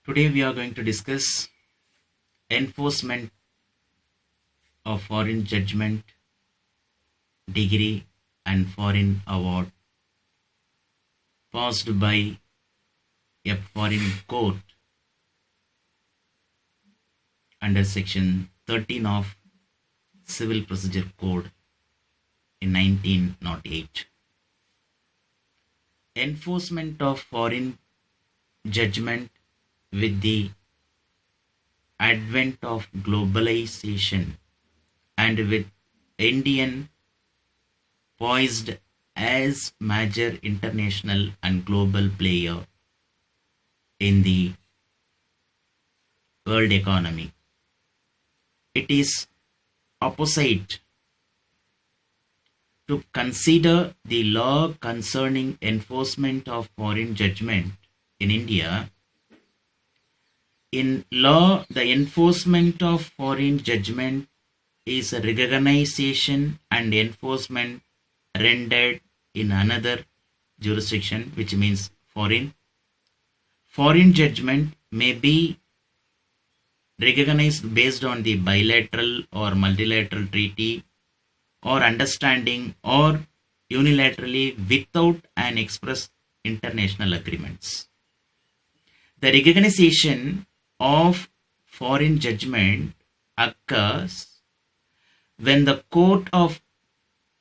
Today we are going to discuss enforcement of foreign judgment, degree and foreign award passed by a foreign court under section 13 of Civil Procedure Code in 1908. Enforcement of foreign judgment with the advent of globalization and with Indian poised as major international and global player in the world economy. It is opposite to consider the law concerning enforcement of foreign judgment in India. In law, the enforcement of foreign judgment is a recognition and enforcement rendered in another jurisdiction, which means foreign. Foreign judgment may be recognized based on the bilateral or multilateral treaty or understanding or unilaterally without an express international agreements. The recognition of foreign judgment occurs when the court of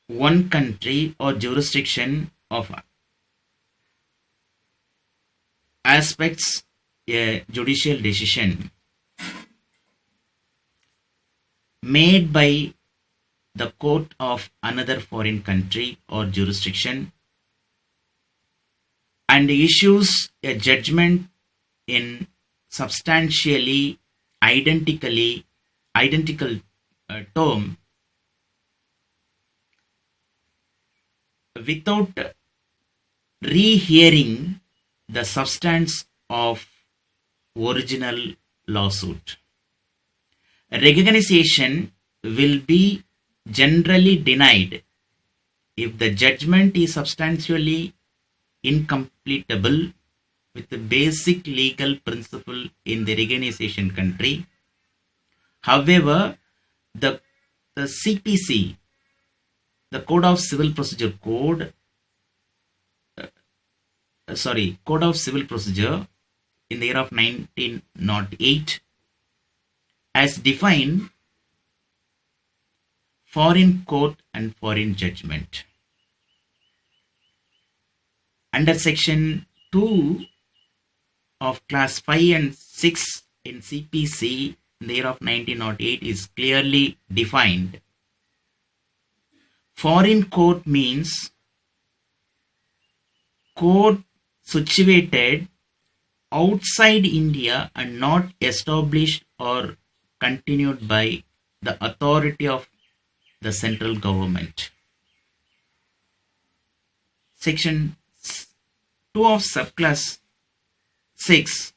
one country or jurisdiction of aspects a judicial decision made by the court of another foreign country or jurisdiction and issues a judgment in substantially identical term without rehearing the substance of original lawsuit. Recognition will be generally denied if the judgment is substantially incompatible with the basic legal principle in the recognition country. However, the CPC, the Code of Civil Procedure Code of Civil Procedure in the year of 1908 has defined foreign court and foreign judgment. Under section 2 of class 5 and 6 in CPC in the year of 1908 is clearly defined. Foreign court means court situated outside India and not established or continued by the authority of the central government. Section 2 of subclass 6,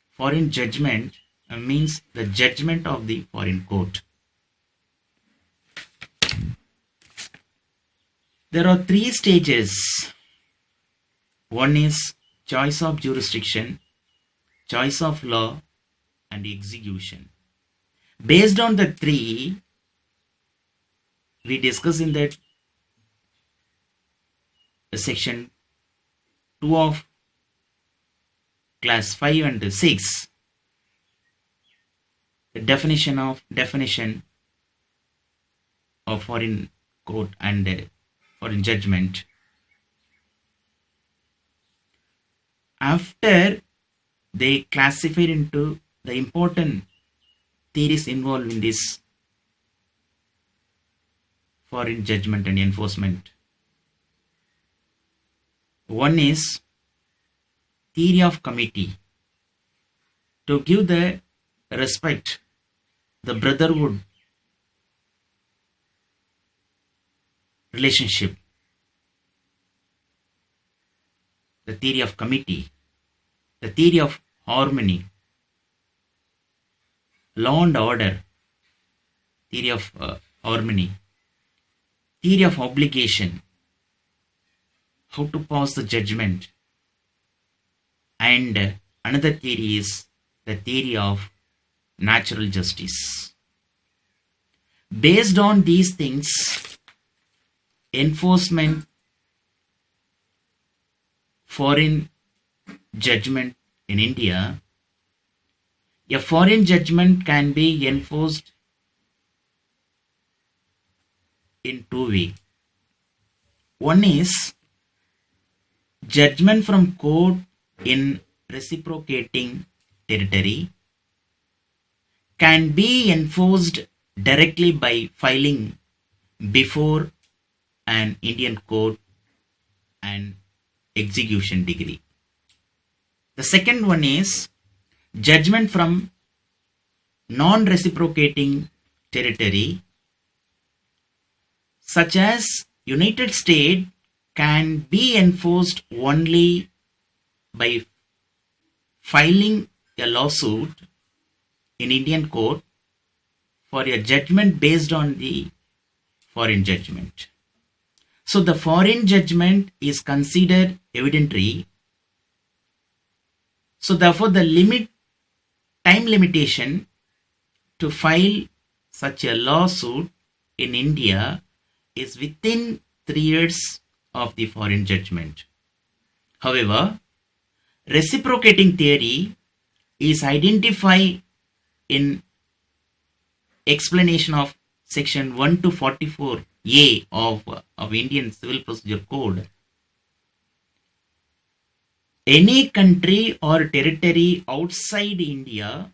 foreign judgment, means the judgment of the foreign court. There are 3 stages. One is choice of jurisdiction, choice of law, and execution. Based on the 3, we discuss in that section 2 of class 5 and 6, the definition of foreign court and foreign judgment. After they classified into the important theories involved in this foreign judgment and enforcement. One is theory of committee, to give the respect, the brotherhood relationship. The theory of committee, the theory of harmony, law and order, theory of harmony, theory of obligation, how to pass the judgment, and another theory is the theory of natural justice. Based on these things, enforcement foreign judgment in India, a foreign judgment can be enforced in two ways. One is judgment from court in reciprocating territory can be enforced directly by filing before an Indian court and execution degree. The second one is judgment from non-reciprocating territory, such as United States, can be enforced only by filing a lawsuit in Indian court for a judgment based on the foreign judgment. So the foreign judgment is considered evidentiary. So therefore the time limitation to file such a lawsuit in India is within 3 years of the foreign judgment. However, reciprocating theory is identified in explanation of section 1 to 44A of Indian Civil Procedure Code. Any country or territory outside India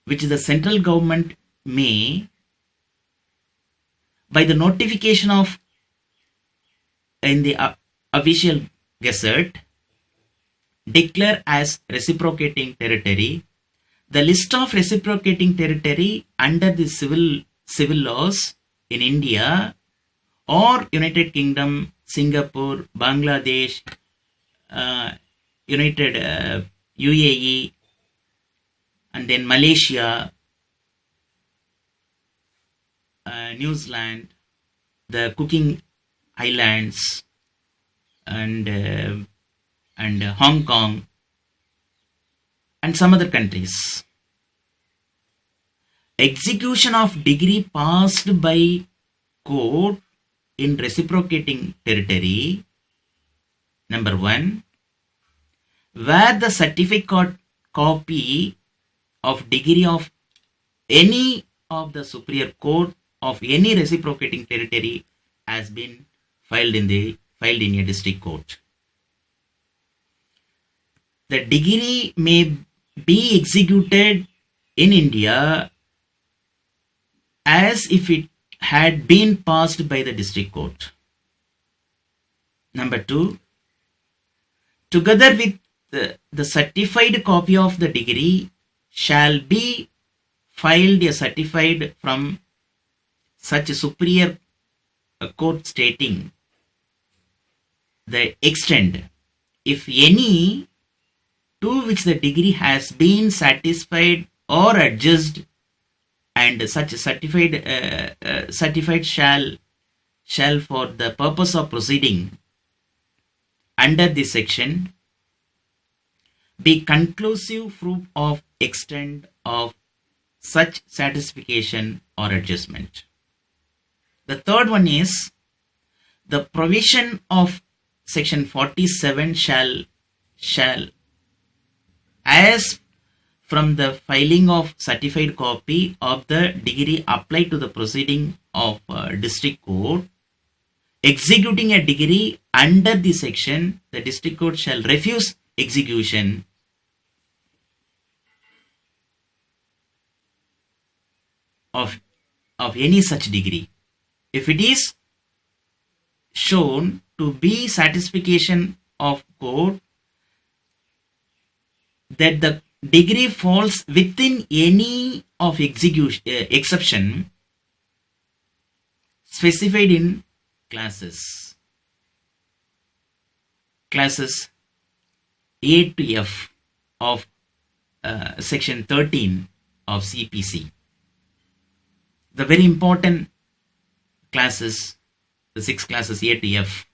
which the central government may, by the notification of in the official gazette, declare as reciprocating territory. The list of reciprocating territory under the civil laws in India or United Kingdom, Singapore, Bangladesh, United UAE, and then Malaysia, New Zealand, the Cooking Islands, and Hong Kong, and some other countries. Execution of degree passed by court in reciprocating territory, number 1, where the certificate copy of degree of any of the superior court of any reciprocating territory has been filed in a district court. The degree may be executed in India as if it had been passed by the district court. Number 2, together with the certified copy of the degree shall be filed a certified from such a superior court stating the extent, if any, to which the degree has been satisfied or adjudged, and such a certified shall for the purpose of proceeding under this section be conclusive proof of extent of such satisfaction or adjustment. The third one is the provision of section 47 shall as from the filing of certified copy of the degree applied to the proceeding of district court, executing a degree under the section, the district court shall refuse execution of any such degree if it is shown to be satisfaction of court that the degree falls within any of exception specified in classes A to F of section 13 of CPC. The very important classes, the 6 classes A to F.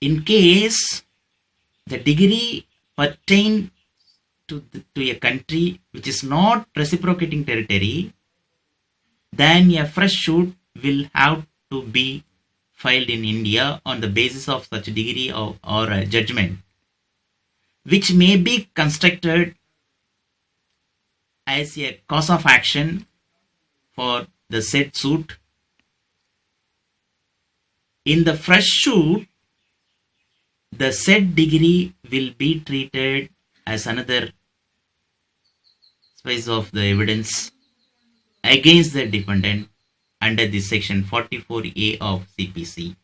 In case the degree pertain to a country which is not reciprocating territory, then a fresh suit will have to be filed in India on the basis of such degree or a judgment, which may be constructed as a cause of action for the said suit. In the fresh suit, the said degree will be treated as another piece of the evidence against the defendant under the section 44A of CPC.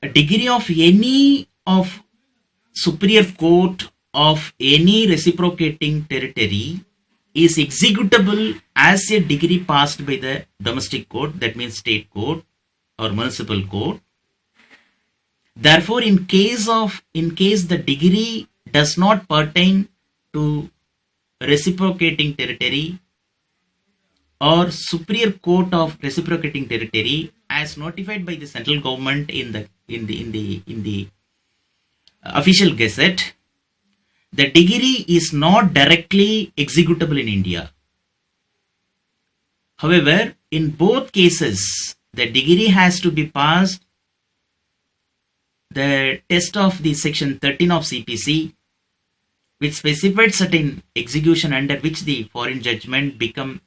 A degree of any of superior court of any reciprocating territory is executable as a degree passed by the domestic court, that means state court or municipal court. Therefore, in case the degree does not pertain to reciprocating territory or superior court of reciprocating territory as notified by the central government in the official gazette, the degree is not directly executable in India. However, in both cases, the degree has to be passed the test of the section 13 of CPC, which specified certain execution under which the foreign judgment become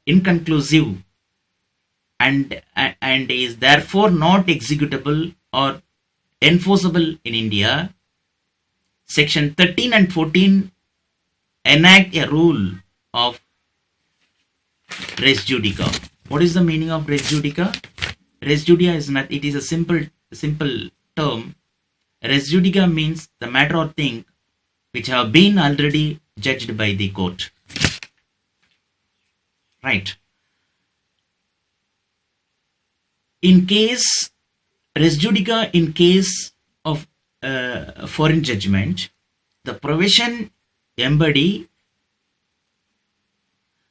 inconclusive and is therefore not executable or enforceable in India. Section 13 and 14 enact a rule of res judica. What is the meaning of res judica? Res judica is not, it is a simple term. Res judica means the matter or thing which have been already judged by the court. Right. In case, res judica in case of foreign judgment, the provision embody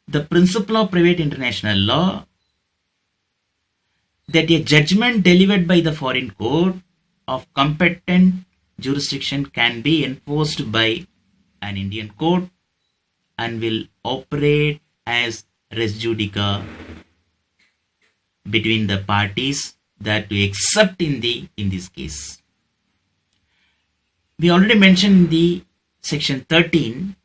the principle of private international law that a judgment delivered by the foreign court of competent jurisdiction can be enforced by an Indian court and will operate as res judica between the parties that we accept in this case. We already mentioned the section 13.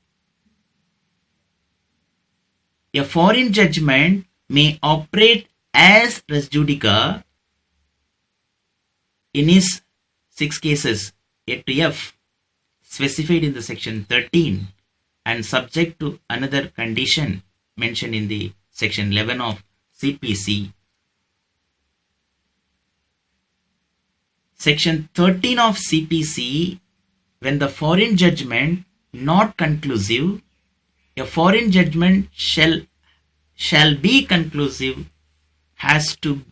A foreign judgment may operate as res judica in his 6 cases A to F specified in the section 13 and subject to another condition mentioned in the section 11 of CPC. Section 13 of CPC, when the foreign judgment not conclusive, a foreign judgment shall be conclusive as to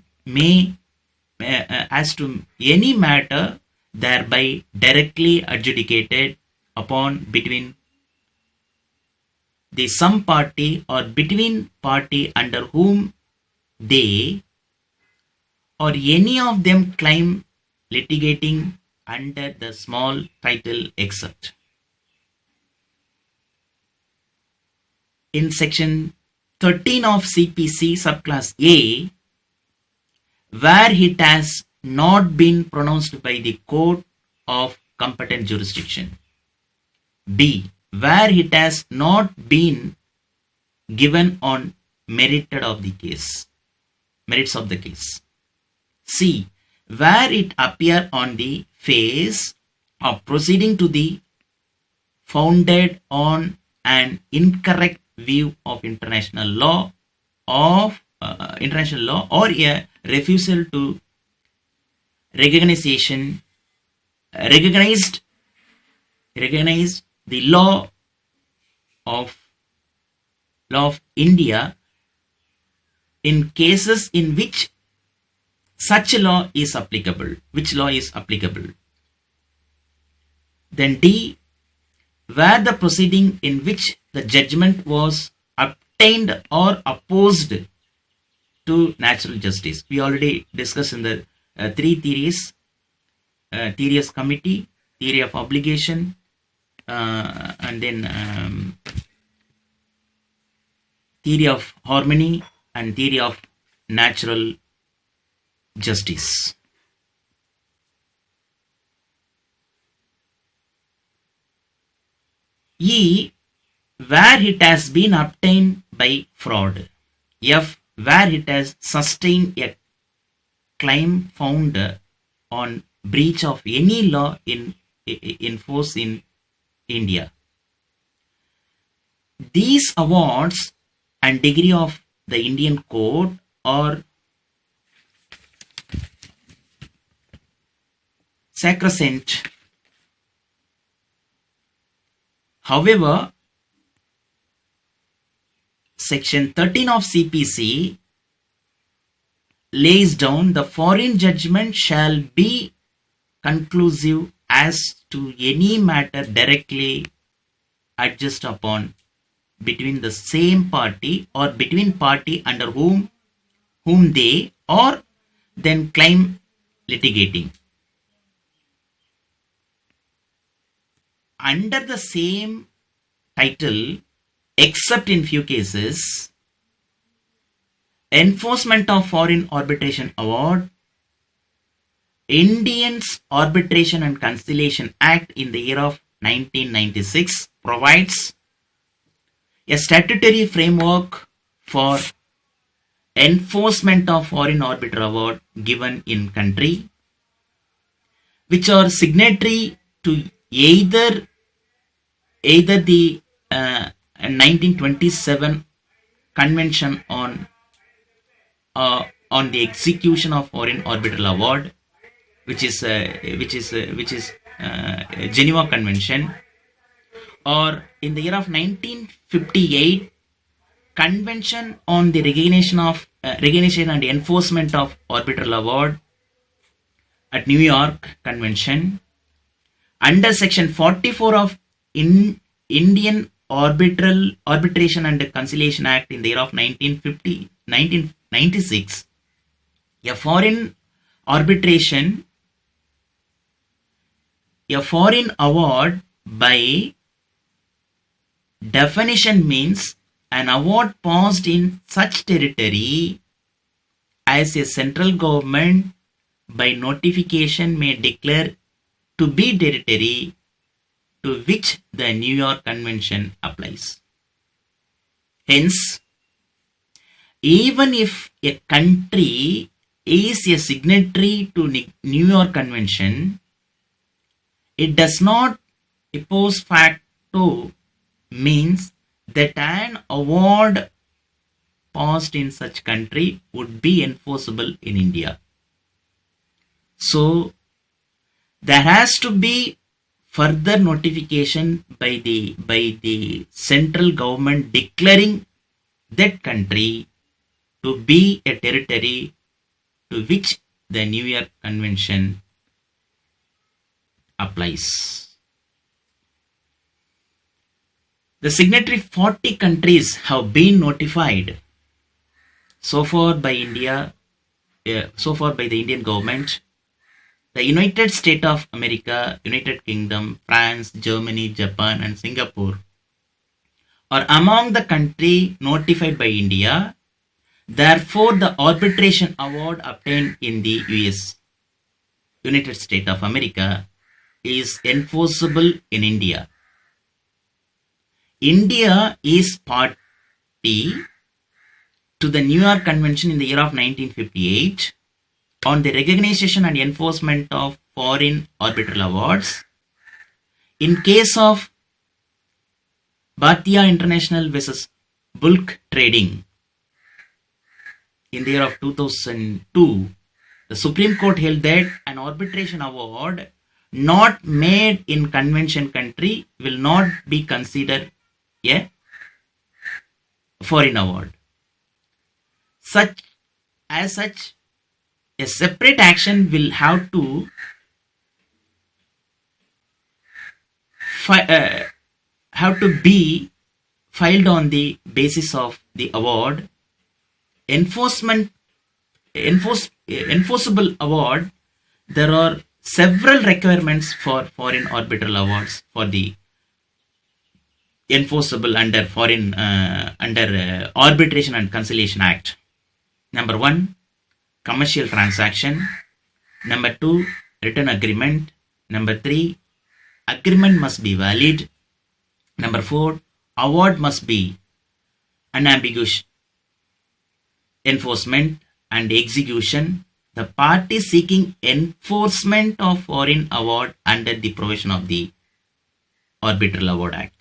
any matter thereby directly adjudicated upon between the some party or between party under whom they or any of them claim litigating under the small title except. In section 13 of CPC subclass A, where it has not been pronounced by the court of competent jurisdiction. B, where it has not been given on merits of the case. C, where it appear on the face of proceeding to the founded on an incorrect view of international law or a refusal to recognize the law of India in cases in which such law is applicable. Which law is applicable? Then D, where the proceeding in which the judgment was obtained or opposed to natural justice. We already discussed in the 3 theories theory of committee, theory of obligation, and then theory of harmony and theory of natural justice. E, where it has been obtained by fraud. F, where it has sustained a claim found on breach of any law in force in India. These awards and degree of the Indian court are sacrosanct. However, Section 13 of CPC lays down the foreign judgment shall be conclusive as to any matter directly adjust upon between the same party or between party under whom they or then claim litigating. Under the same title, except in few cases, enforcement of foreign arbitration award, Indians Arbitration and Conciliation Act in the year of 1996 provides a statutory framework for enforcement of foreign arbitral award given in country which are signatory to either the 1927 Convention on the execution of foreign arbitral award, which is Geneva Convention, or in the year of 1958 Convention on the recognition and enforcement of arbitral award at New York Convention, under Section 44 of Indian Arbitration and Conciliation Act in the year of 1996, a foreign award by definition means an award passed in such territory as a central government by notification may declare to be territory to which the New York Convention applies. Hence, even if a country is a signatory to New York Convention, it does not ipso facto means that an award passed in such country would be enforceable in India. So, there has to be further notification by the central government declaring that country to be a territory to which the New York Convention applies. The signatory 40 countries have been notified so far by the Indian government. The United States of America, United Kingdom, France, Germany, Japan and Singapore are among the countries notified by India. Therefore, the arbitration award obtained in the United States of America is enforceable in India. India is party to the New York Convention in the year of 1958 on the recognition and enforcement of foreign arbitral awards. In case of Bhatia International versus Bulk Trading in the year of 2002, the Supreme Court held that an arbitration award not made in convention country will not be considered a foreign award. As such, a separate action will have to be filed on the basis of the award. Enforceable award, there are several requirements for foreign arbitral awards for the enforceable under foreign under Arbitration and Conciliation Act. Number one, commercial transaction. Number two, written agreement. Number three, agreement must be valid. Number four, award must be unambiguous. Enforcement and execution. The party seeking enforcement of foreign award under the provision of the Arbitral Award Act.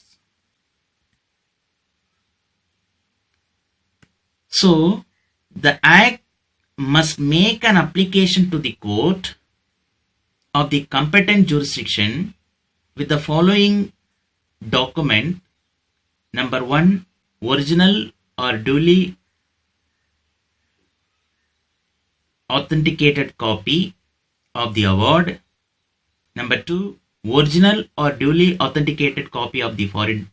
So, the Act must make an application to the court of the competent jurisdiction with the following document. Number one, original or duly authenticated copy of the award. Number two, original or duly authenticated copy of the foreign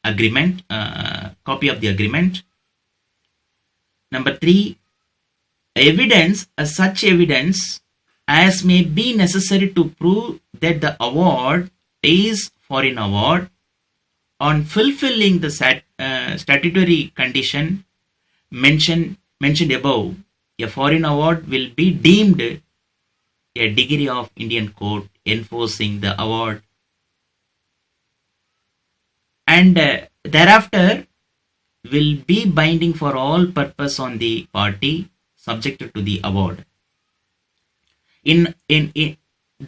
agreement, copy of the agreement. Number three, evidence, such evidence as may be necessary to prove that the award is foreign award on fulfilling the statutory condition mentioned above. A foreign award will be deemed a degree of Indian court enforcing the award, and thereafter will be binding for all purpose on the party subjected to the award. In the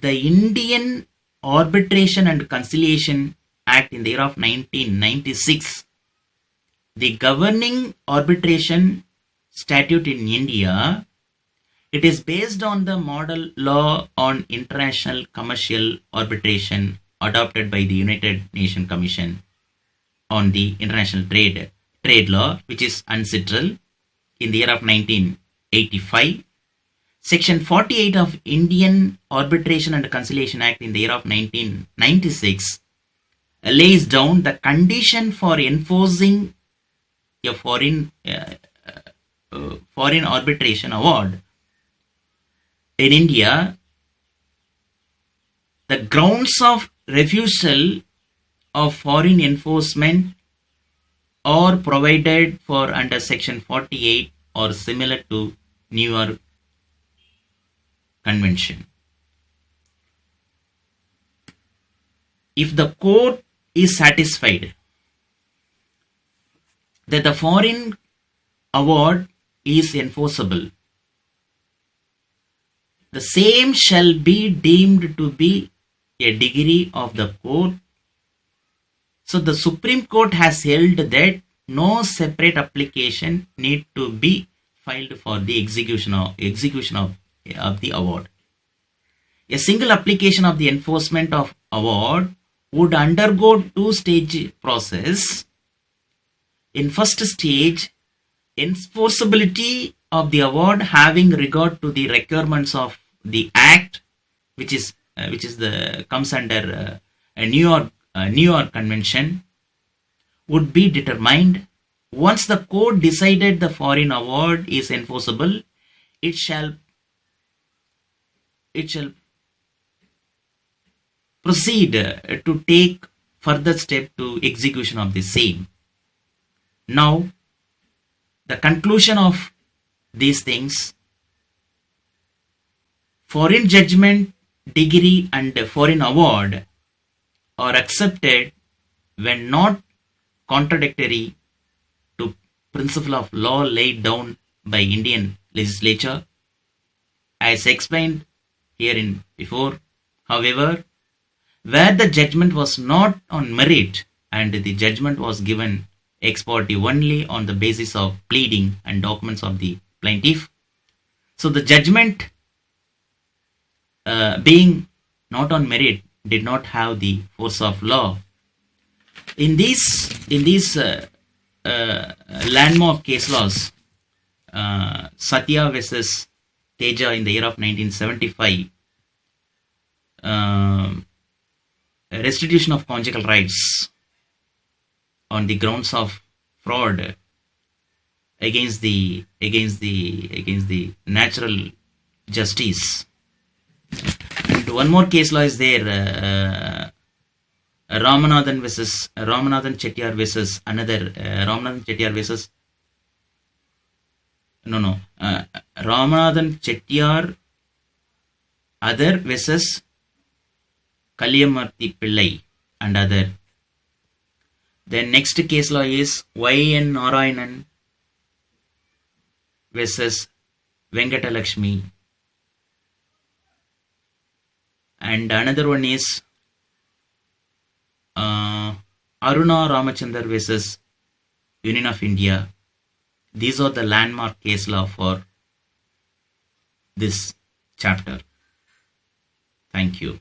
Indian Arbitration and Conciliation Act in the year of 1996, the governing arbitration statute in India, it is based on the model law on international commercial arbitration adopted by the United Nations Commission on the International Trade Law, which is UNCITRAL, in the year of 1985. Section 48 of Indian Arbitration and Conciliation Act in the year of 1996 lays down the condition for enforcing a foreign arbitration award. In India, the grounds of refusal of foreign enforcement are provided for under Section 48 or similar to New York Convention. If the court is satisfied that the foreign award is enforceable, the same shall be deemed to be a degree of the court. So the Supreme Court has held that no separate application need to be filed for the execution of the award. A single application of the enforcement of award would undergo two-stage process. In first stage, enforceability of the award having regard to the requirements of the Act, which comes under a New York Convention, would be determined. Once the court decided the foreign award is enforceable, it shall proceed to take further step to execution of the same. Now, the conclusion of these things: foreign judgment, degree and foreign award are accepted when not contradictory to principle of law laid down by Indian legislature, as explained herein before. However, where the judgment was not on merit and the judgment was given ex parte only on the basis of pleading and documents of the plaintiff, so the judgment being not on merit did not have the force of law. In these landmark case laws, Satya versus Teja in the year of 1975, restitution of conjugal rights on the grounds of fraud against the natural justice. And And one more case law is there. Ramanathan Chettiar versus another Ramanathan Chettiar versus Ramanathan Chettiar other versus Kaliyamarthi Pillai and other. Then next case law is Y.N. Narayanan versus Venkatalakshmi. And another one is Aruna Ramachandar versus Union of India. These are the landmark case law for this chapter. Thank you.